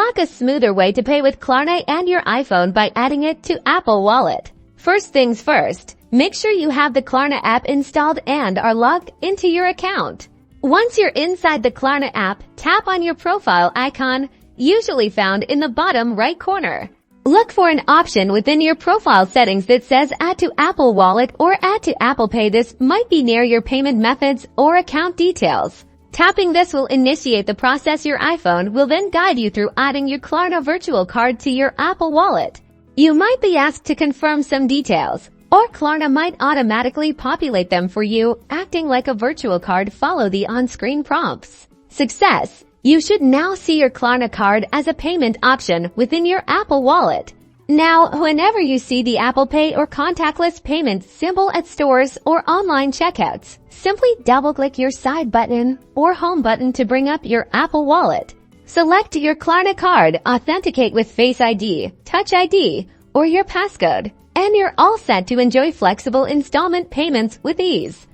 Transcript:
Unlock a smoother way to pay with Klarna and your iPhone by adding it to Apple Wallet. First things first, make sure you have the Klarna app installed and are logged into your account. Once you're inside the Klarna app, tap on your profile icon, usually found in the bottom right corner. Look for an option within your profile settings that says Add to Apple Wallet or Add to Apple Pay. This might be near your payment methods or account details. Tapping this will initiate the process. Your iPhone will then guide you through adding your Klarna virtual card to your Apple Wallet. You might be asked to confirm some details, or Klarna might automatically populate them for you, acting like a virtual card. Follow the on-screen prompts. Success! You should now see your Klarna card as a payment option within your Apple Wallet. Now, whenever you see the Apple Pay or contactless payment symbol at stores or online checkouts, simply double-click your side button or home button to bring up your Apple Wallet. Select your Klarna card, authenticate with Face ID, Touch ID, or your passcode, and you're all set to enjoy flexible installment payments with ease.